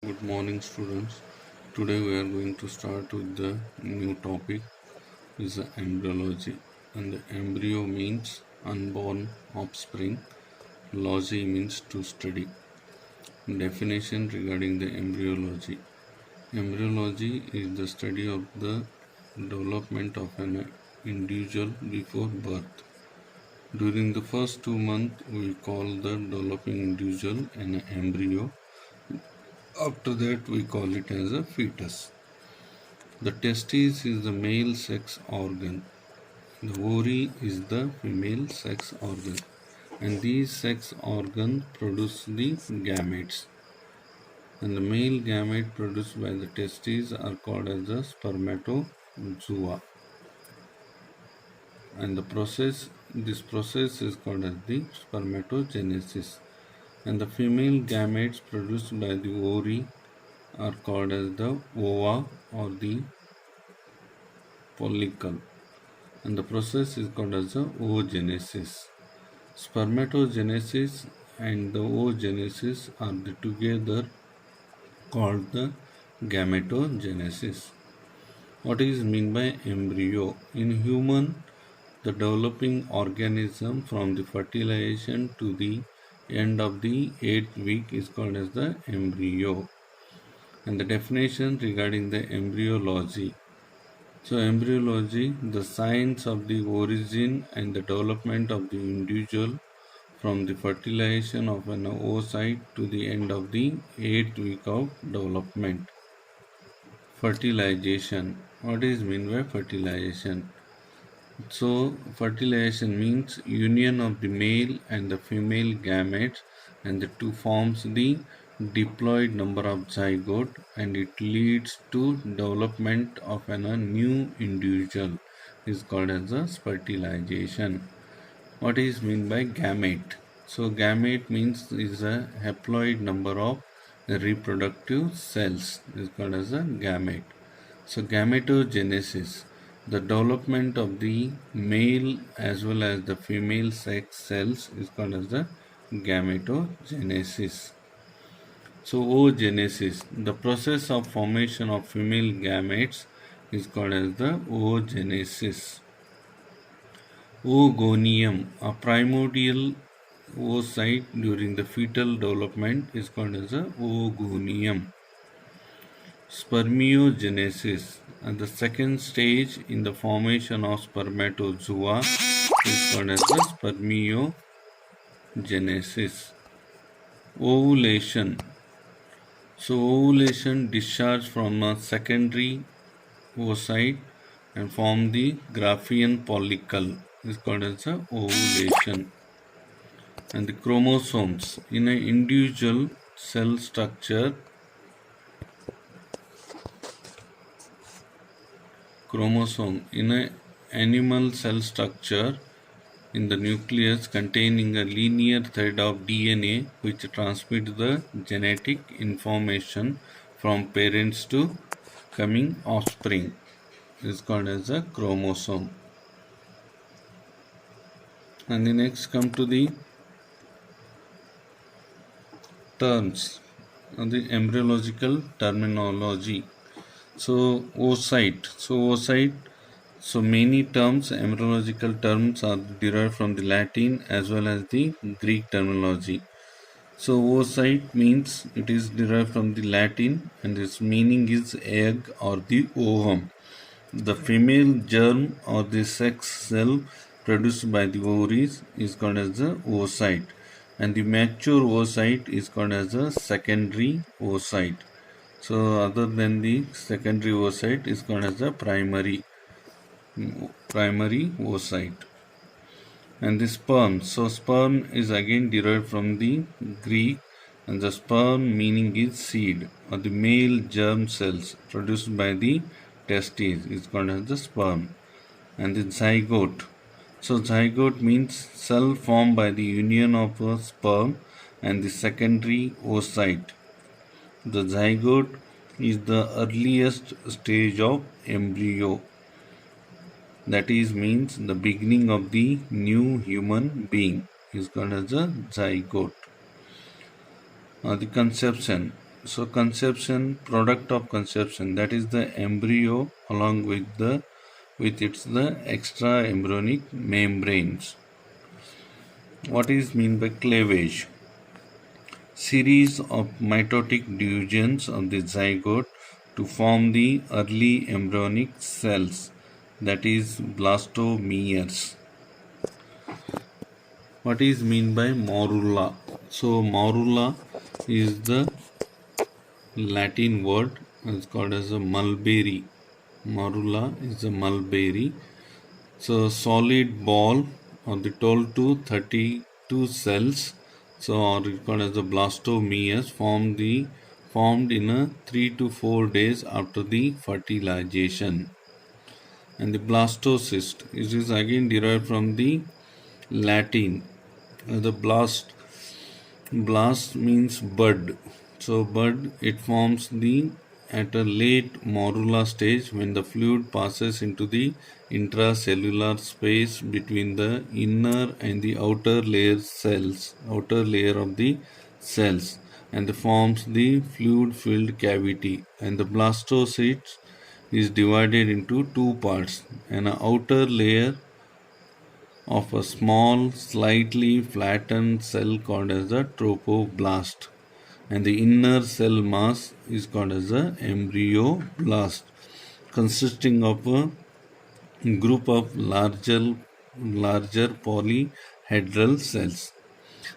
Good morning, students. Today we are going to start with the new topic is the embryology. And the embryo means unborn offspring. Logy means to study. Definition regarding the embryology. Embryology is the study of the development of an individual before birth. During the first 2 months, we call the developing individual an embryo. After that, we call it as a fetus. The testis is the male sex organ. The ovary is the female sex organ. And these sex organs produce the gametes. And the male gamete produced by the testes are called as the spermatozoa. And this process is called as the spermatogenesis. And the female gametes produced by the ovary are called as the ova or the follicle, and the process is called as the oogenesis. Spermatogenesis and the oogenesis are together called the gametogenesis. What is meant by embryo? In human, the developing organism from the fertilization to the end of the 8th week is called as the embryo. And the definition regarding the embryology. So, embryology, the science of the origin and the development of the individual from the fertilization of an oocyte to the end of the 8th week of development. Fertilization. What is meant by fertilization? So, fertilization means union of the male and the female gametes, and the two forms the diploid number of zygote, and it leads to development of a new individual is called as a fertilization. What is meant by gamete? So, gamete means is a haploid number of reproductive cells is called as a gamete. So, gametogenesis, the development of the male as well as the female sex cells is called as the gametogenesis. So, oogenesis, the process of formation of female gametes is called as the oogenesis. Oogonium, a primordial oocyte during the fetal development is called as a oogonium. Spermiogenesis, and the second stage in the formation of spermatozoa is called as the spermiogenesis. Ovulation. So, ovulation discharge from a secondary oocyte and form the Graafian follicle is called as a ovulation. And the chromosomes in an individual cell structure. Chromosome in an animal cell structure in the nucleus containing a linear thread of DNA which transmits the genetic information from parents to coming offspring is called as a chromosome. And the next come to the terms and the embryological terminology. So oocyte. So many terms, embryological terms are derived from the Latin as well as the Greek terminology. So oocyte means it is derived from the Latin and its meaning is egg or the ovum. The female germ or the sex cell produced by the ovaries is called as the oocyte, and the mature oocyte is called as a secondary oocyte. So other than the secondary oocyte is called as a primary oocyte. And the sperm. So sperm is again derived from the Greek, and the sperm meaning is seed or the male germ cells produced by the testes is called as the sperm. And the zygote. So zygote means cell formed by the union of a sperm and the secondary oocyte. The zygote is the earliest stage of embryo. That is means the beginning of the new human being is called as a zygote. The conception. So conception, product of conception, that is the embryo along with its the extra embryonic membranes. What is mean by cleavage? Series of mitotic divisions of the zygote to form the early embryonic cells, that is blastomeres. What is mean by morula? So morula is the Latin word. It's called as a mulberry. Morula is a mulberry. So solid ball of the 12 to 32 cells, so or called as the blastomeres, formed in a 3 to 4 days after the fertilization. And the blastocyst, it is again derived from the Latin. The blast means bud. So bud, it forms the at a late morula stage when the fluid passes into the intracellular space between the inner and the outer layer of the cells, and forms the fluid filled cavity. And the blastocyst is divided into two parts: an outer layer of a small, slightly flattened cell called as a trophoblast, and the inner cell mass is called as a embryoblast, consisting of a group of larger polyhedral cells.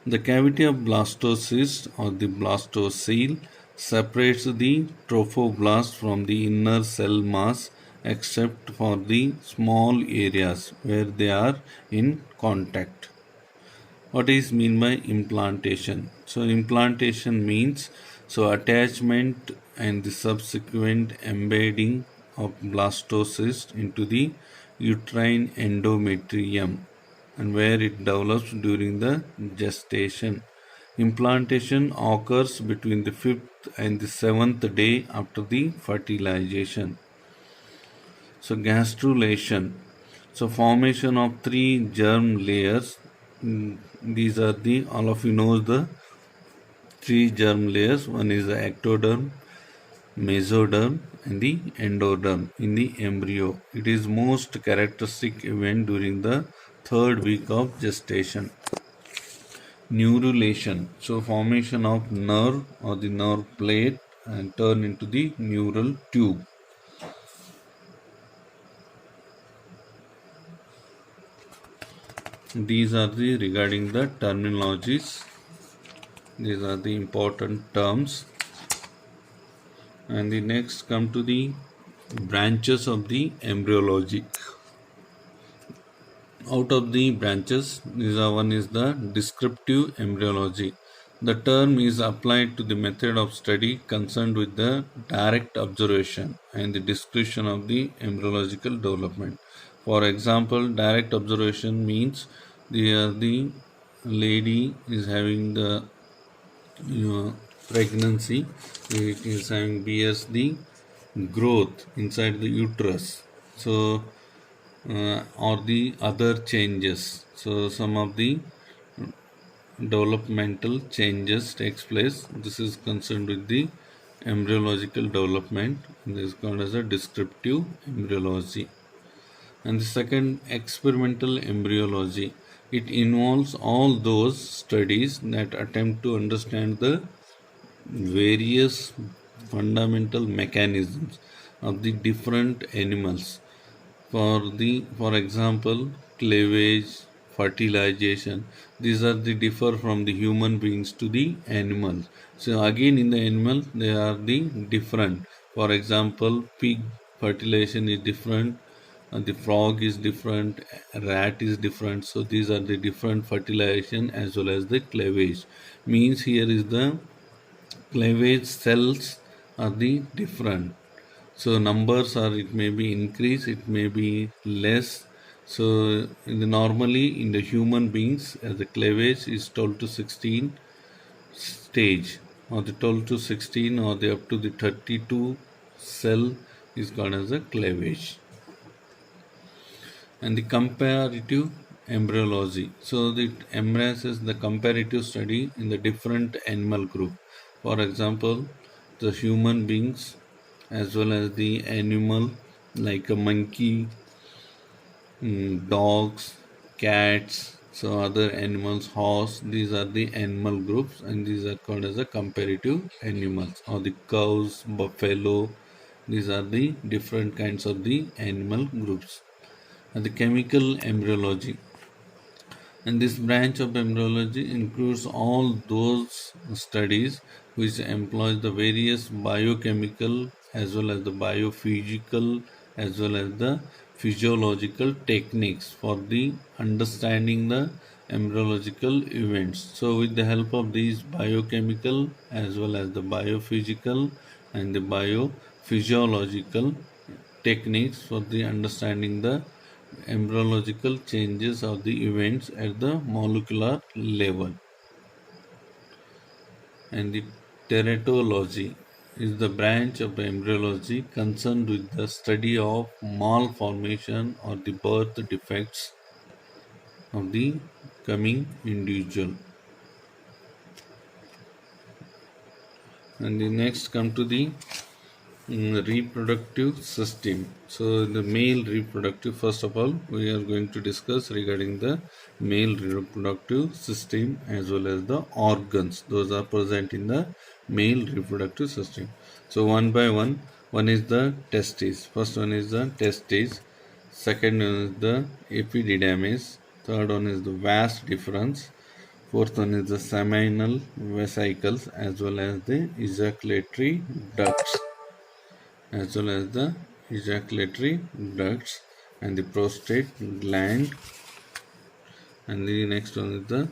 The cavity of blastocyst or the blastocele separates the trophoblast from the inner cell mass except for the small areas where they are in contact. What is mean by implantation? So implantation means attachment and the subsequent embedding of blastocyst into the uterine endometrium, and where it develops during the gestation. Implantation occurs between the 5th and the 7th day after the fertilization. So gastrulation, so formation of three germ layers. These are all of you know the three germ layers. One is the ectoderm, mesoderm, and the endoderm in the embryo. It is most characteristic event during the 3rd week of gestation. Neurulation, so formation of nerve or the nerve plate and turn into the neural tube. These are regarding the terminologies. These are the important terms. And the next come to the branches of the embryology. Out of the branches, one is the descriptive embryology. The term is applied to the method of study concerned with the direct observation and the description of the embryological development. For example, direct observation means the lady is having the pregnancy, it is having bears the growth inside the uterus. So or the other changes. So some of the developmental changes takes place. This is concerned with the embryological development. This is called as a descriptive embryology. And the second, experimental embryology. It involves all those studies that attempt to understand the various fundamental mechanisms of the different animals. For example, cleavage, fertilization, these are the differ from the human beings to the animals. So again in the animal they are the different. For example, pig fertilization is different, the frog is different, rat is different. So these are the different fertilization as well as the cleavage. Means here is the cleavage cells are the different. So numbers are, it may be increase, it may be less. So normally in the human beings, the cleavage is 12 to 16 stage, or the 12 to 16 or the up to the 32 cell is called as a cleavage. And the comparative embryology, so it embraces the comparative study in the different animal group. For example, the human beings as well as the animal like a monkey, dogs, cats, so other animals, horse. These are the animal groups, and these are called as a comparative animals, or the cows, buffalo. These are the different kinds of the animal groups. And the chemical embryology. And this branch of embryology includes all those studies which employs the various biochemical as well as the biophysical as well as the physiological techniques for the understanding the embryological events. So with the help of these biochemical as well as the biophysical and the biophysiological techniques for the understanding the embryological changes of the events at the molecular level. And the teratology is the branch of embryology concerned with the study of malformation or the birth defects of the coming individual. And the next come to the reproductive system. So the male reproductive, first of all we are going to discuss regarding the male reproductive system as well as the organs those are present in the male reproductive system. So one by one is the testes. First one is the testes, second one is the epididymis, third one is the vas deferens, fourth one is the seminal vesicles as well as the ejaculatory ducts as well as the ejaculatory ducts and the prostate gland, and the next one is the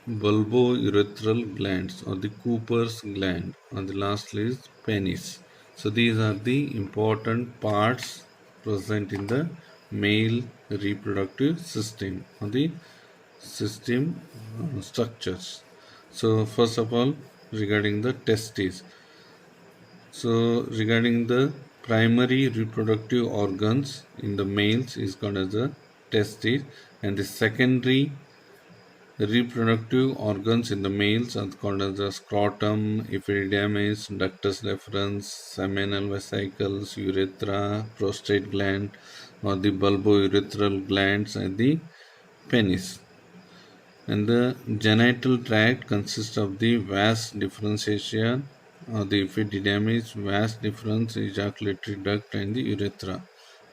bulbourethral glands or the Cooper's gland, and the last is penis. So these are the important parts present in the male reproductive system or the system structures. So first of all regarding the testes. So regarding the primary reproductive organs in the males is called as the testes, and the secondary reproductive organs in the males are called as the scrotum, epididymis, ductus deferens, seminal vesicles, urethra, prostate gland, or the bulbourethral glands, and the penis. And the genital tract consists of the vas differentiation or the epididymis, vas deferens, ejaculatory duct, and the urethra.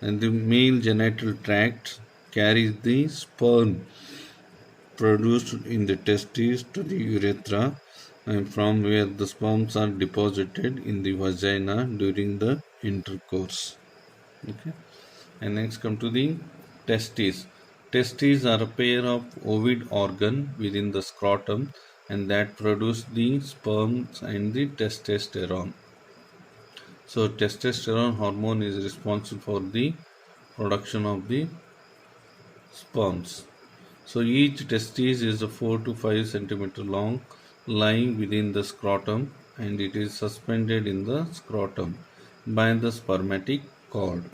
And the male genital tract carries the sperm produced in the testes to the urethra, and from where the sperms are deposited in the vagina during the intercourse. Okay. And next come to the testes. Testes are a pair of ovid organ within the scrotum and that produce the sperms and the testosterone. So testosterone hormone is responsible for the production of the sperms. So each testis is 4 to 5 centimeter long, lying within the scrotum, and it is suspended in the scrotum by the spermatic cord.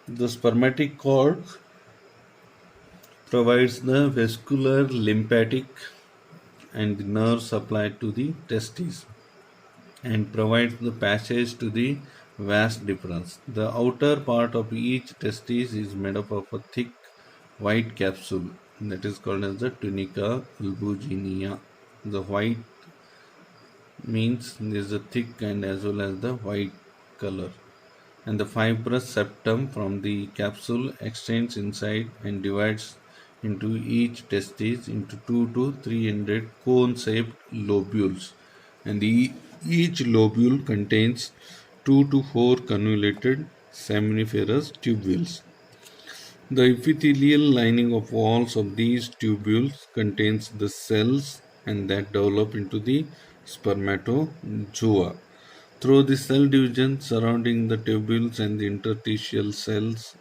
The spermatic cord provides the vascular, lymphatic, and the nerve supply to the testes and provides the passage to the vas deferens. The outer part of each testis is made up of a thick white capsule that is called as the tunica albuginea. The white means there is a thick and as well as the white color. And the fibrous septum from the capsule extends inside and divides into each testis into 2 to 300 cone-shaped lobules, and each lobule contains 2 to 4 convoluted seminiferous tubules. The epithelial lining of walls of these tubules contains the cells and that develop into the spermatozoa. Through the cell division surrounding the tubules and the interstitial cells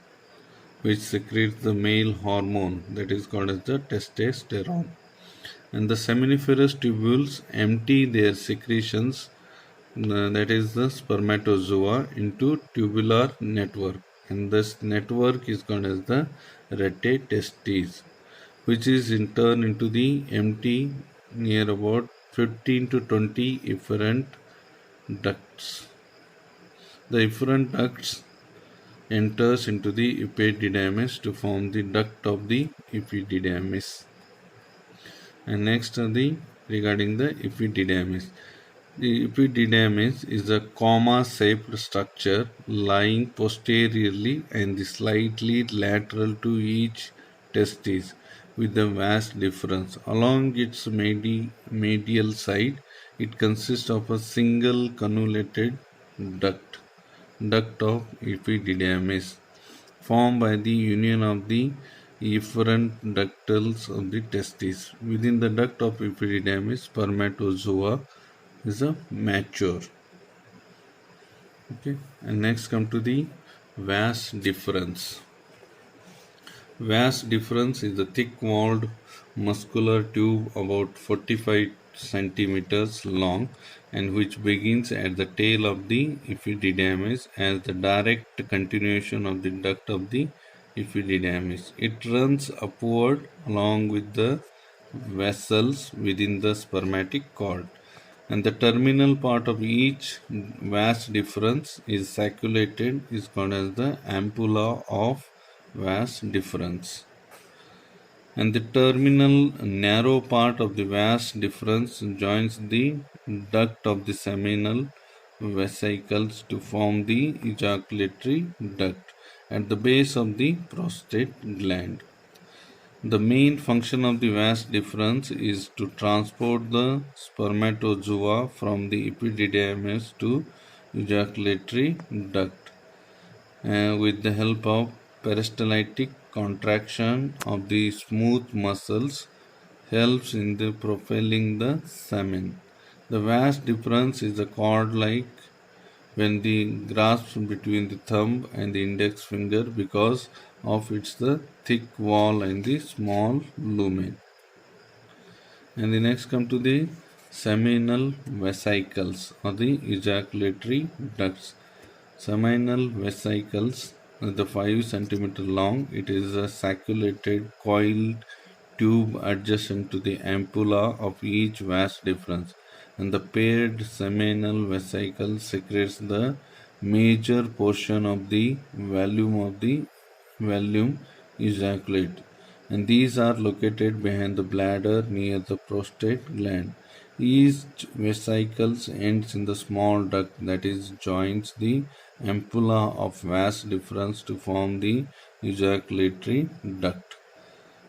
which secretes the male hormone that is called as the testosterone. And the seminiferous tubules empty their secretions that is the spermatozoa into tubular network, and this network is called as the rete testis, which is in turn into the empty near about 15 to 20 efferent ducts. The efferent ducts enters into the epididymis to form the duct of the epididymis. And next regarding the epididymis. The epididymis is a comma-shaped structure lying posteriorly and slightly lateral to each testis, with a vas deferens. Along its medial side, it consists of a single cannulated duct, duct of epididymis, formed by the union of the efferent ductals of the testes. Within the duct of epididymis, spermatozoa is a mature. Okay, and next come to the vas deferens. Vas deferens is a thick-walled muscular tube about 45 centimeters long and which begins at the tail of the epididymis as the direct continuation of the duct of the epididymis. It runs upward along with the vessels within the spermatic cord, and the terminal part of each vas deferens is sacculated is called as the ampulla of vas deferens, and the terminal narrow part of the vas deferens joins the duct of the seminal vesicles to form the ejaculatory duct at the base of the prostate gland. The main function of the vas deferens is to transport the spermatozoa from the epididymis to ejaculatory duct with the help of peristaltic contraction of the smooth muscles helps in the propelling the semen. The vas deferens is a cord-like when the grasps between the thumb and the index finger because of its the thick wall and the small lumen. And the next come to the seminal vesicles or the ejaculatory ducts. Seminal vesicles are the 5 centimeter long. It is a sacculated coiled tube adjacent to the ampulla of each vas deferens, and the paired seminal vesicle secretes the major portion of the volume ejaculate, and these are located behind the bladder near the prostate gland. Each vesicle ends in the small duct that is joins the ampulla of vas deferens to form the ejaculatory duct,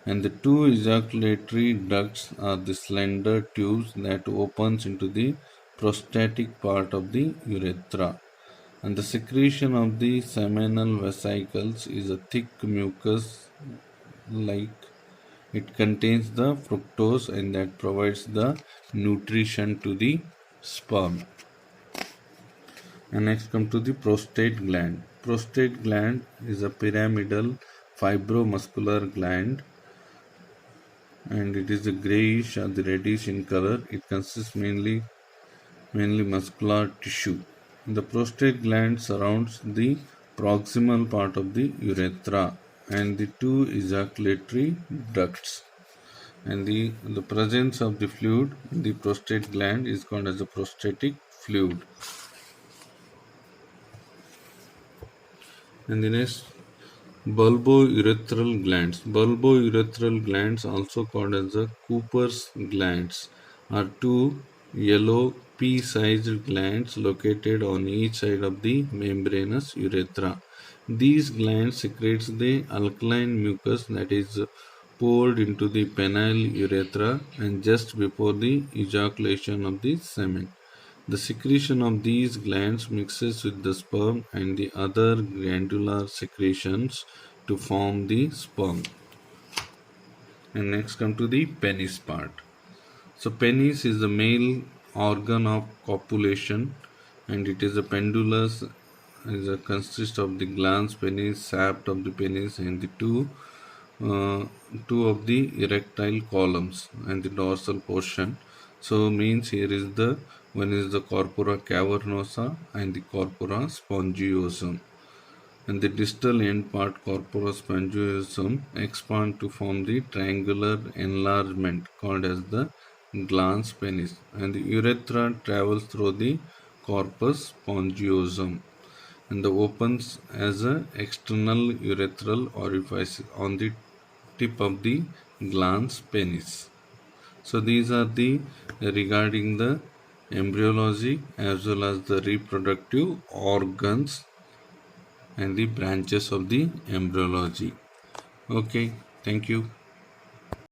and the two ejaculatory ducts are the slender tubes that opens into the prostatic part of the urethra, and the secretion of the seminal vesicles is a thick mucus like it contains the fructose and that provides the nutrition to the sperm. And next come to the prostate gland. Prostate gland is a pyramidal fibromuscular gland and it is a grayish or the reddish in color. It consists mainly muscular tissue. The prostate gland surrounds the proximal part of the urethra and the two ejaculatory ducts. And the presence of the fluid in the prostate gland is called as the prostatic fluid. And the next, bulbourethral glands. Bulbourethral glands, also called as the Cooper's glands, are two yellow pea-sized glands located on each side of the membranous urethra. These glands secrete the alkaline mucus that is poured into the penile urethra and just before the ejaculation of the semen. The secretion of these glands mixes with the sperm and the other glandular secretions to form the sperm. And next come to the penis part. So penis is the male organ of copulation and it is a pendulous, consists of the glans penis, sapt of the penis and the two of the erectile columns and the dorsal portion. So means here is the one is the corpora cavernosa and the corpora spongiosum, and the distal end part corpora spongiosum expand to form the triangular enlargement called as the glans penis, and the urethra travels through the corpus spongiosum and the opens as a external urethral orifice on the tip of the glans penis. So these are the regarding the embryology as well as the reproductive organs and the branches of the embryology. Okay, thank you.